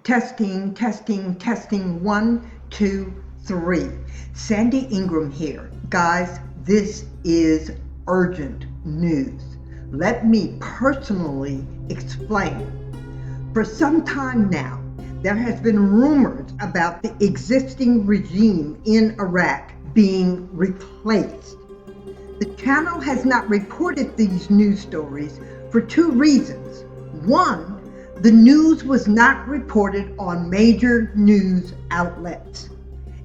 Testing, testing, testing. One, two, three. Sandy Ingram here. Guys, this is urgent news. Let me personally explain. For some time now, there has been rumors about the existing regime in Iraq being replaced. The channel has not reported these news stories for two reasons. One, the news was not reported on major news outlets.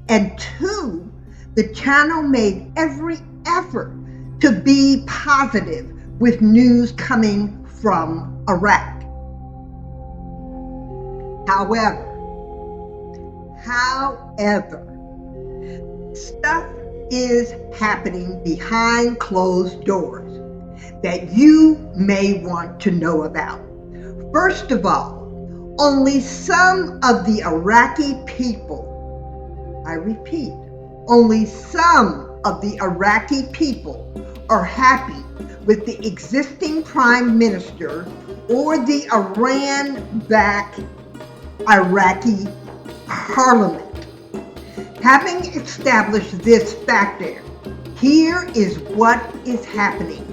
And two, the channel made every effort to be positive with news coming from Iraq. However, stuff is happening behind closed doors that you may want to know about. First of all, only some of the Iraqi people, I repeat, only some of the Iraqi people are happy with the existing prime minister or the Iran-backed Iraqi parliament. Having established this factor, here is what is happening.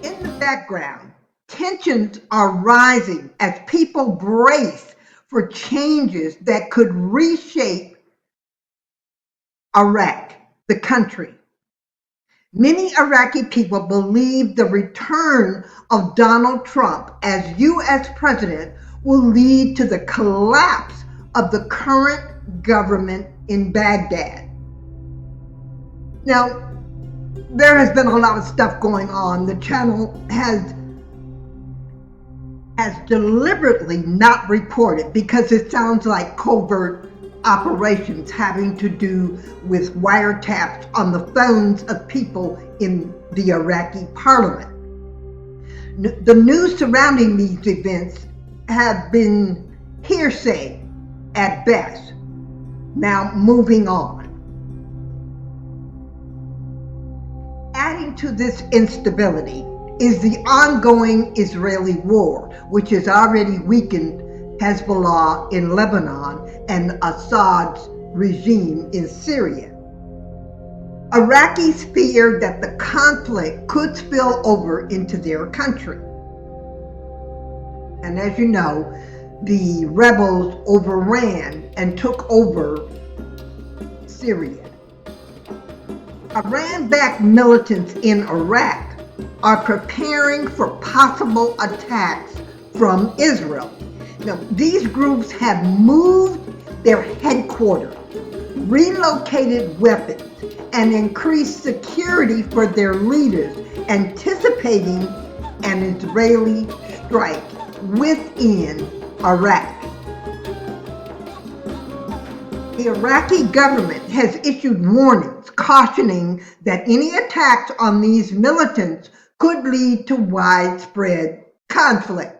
In the background, tensions are rising as people brace for changes that could reshape Iraq, the country. Many Iraqi people believe the return of Donald Trump as U.S. president will lead to the collapse of the current government in Baghdad. Now, there has been a lot of stuff going on. The channel has deliberately not reported because it sounds like covert operations having to do with wiretaps on the phones of people in the Iraqi parliament. The news surrounding these events have been hearsay at best. Now, moving on. Adding to this instability is the ongoing Israeli war, which has already weakened Hezbollah in Lebanon and Assad's regime in Syria. Iraqis fear that the conflict could spill over into their country. And as you know, the rebels overran and took over Syria. Iran-backed militants in Iraq are preparing for possible attacks from Israel. Now, these groups have moved their headquarters, relocated weapons, and increased security for their leaders, anticipating an Israeli strike within Iraq. The Iraqi government has issued warnings cautioning that any attacks on these militants could lead to widespread conflict.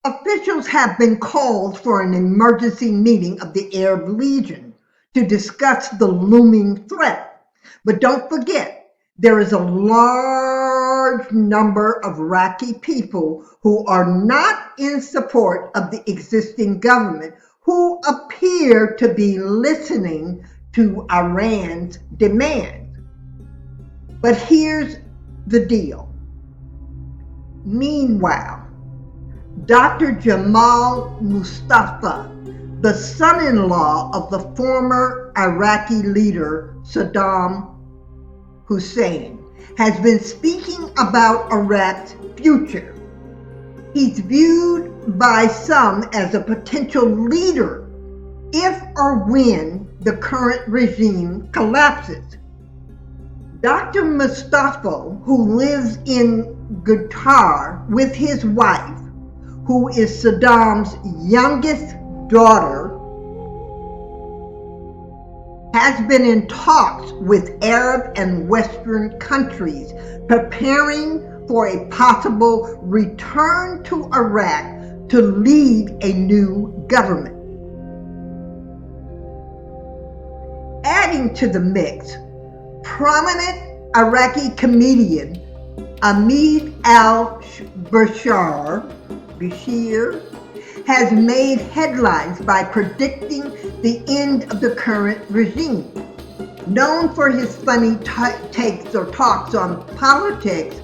Officials have been called for an emergency meeting of the Arab Legion to discuss the looming threat. But don't forget, there is a large number of Iraqi people who are not in support of the existing government, who appear to be listening to Iran's demands. But here's the deal. Meanwhile, Dr. Jamal Mustafa, the son-in-law of the former Iraqi leader Saddam Hussein, has been speaking about Iraq's future. He's viewed by some as a potential leader if or when the current regime collapses. Dr. Mustafa, who lives in Qatar with his wife, who is Saddam's youngest daughter, has been in talks with Arab and Western countries preparing for a possible return to Iraq to lead a new government. Adding to the mix, prominent Iraqi comedian Ahmed al-Bashar, al-Bashir, has made headlines by predicting the end of the current regime. Known for his funny takes or talks on politics,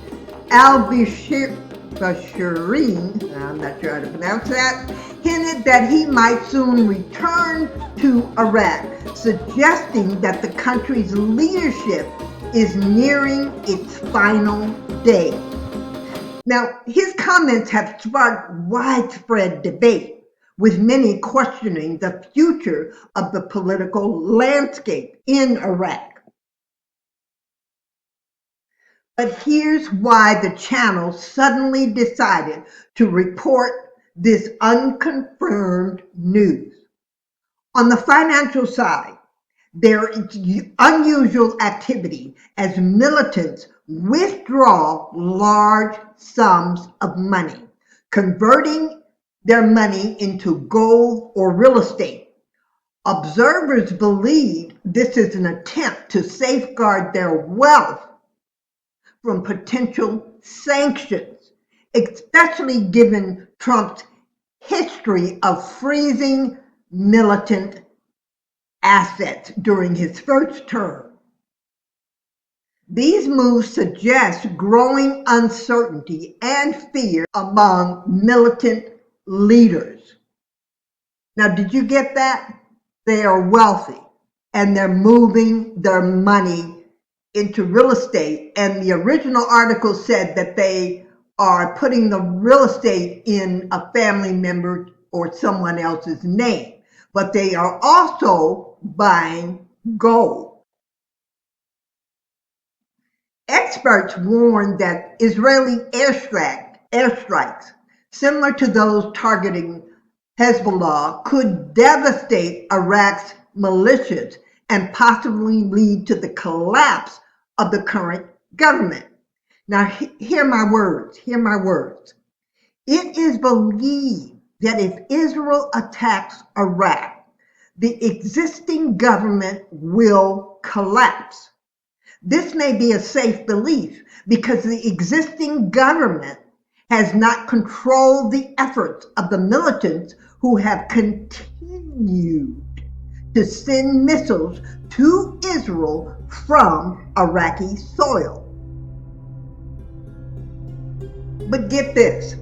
al-Bashir, I'm not sure how to pronounce that, hinted that he might soon return to Iraq, suggesting that the country's leadership is nearing its final day. Now, his comments have sparked widespread debate, with many questioning the future of the political landscape in Iraq. But here's why the channel suddenly decided to report this unconfirmed news. On the financial side, there is unusual activity as militants withdraw large sums of money, converting their money into gold or real estate. Observers believe this is an attempt to safeguard their wealth from potential sanctions, especially given Trump's history of freezing militant assets during his first term. These moves suggest growing uncertainty and fear among militant leaders. Now, did you get that? They are wealthy and they're moving their money into real estate, and the original article said that they are putting the real estate in a family member or someone else's name, but they are also buying gold. Experts warn that Israeli airstrikes, similar to those targeting Hezbollah, could devastate Iraq's militias and possibly lead to the collapse of the current government. Now, hear my words. It is believed that if Israel attacks Iraq, the existing government will collapse. This may be a safe belief because the existing government has not controlled the efforts of the militants who have continued to send missiles to Israel from Iraqi soil. But get this,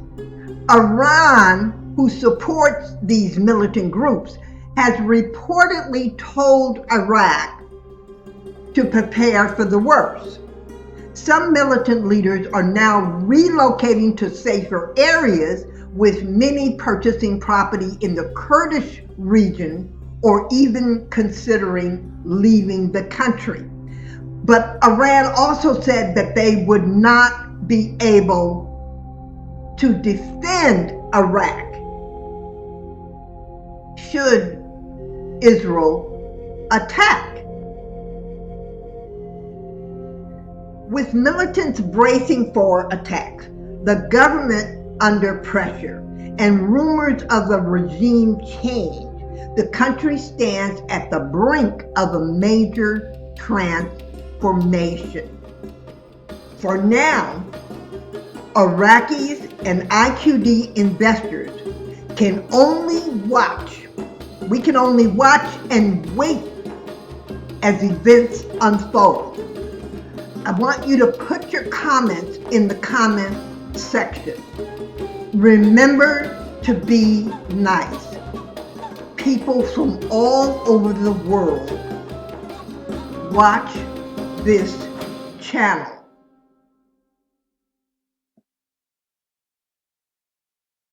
Iran, who supports these militant groups, has reportedly told Iraq to prepare for the worst. Some militant leaders are now relocating to safer areas, with many purchasing property in the Kurdish region or even considering leaving the country. But Iran also said that they would not be able to defend Iraq should Israel attack. With militants bracing for attacks, the government under pressure, and rumors of a regime change, the country stands at the brink of a major transformation. For now, Iraqis and IQD investors can only watch. We can only watch and wait as events unfold. I want you to put your comments in the comment section. Remember to be nice. People from all over the world watch this channel.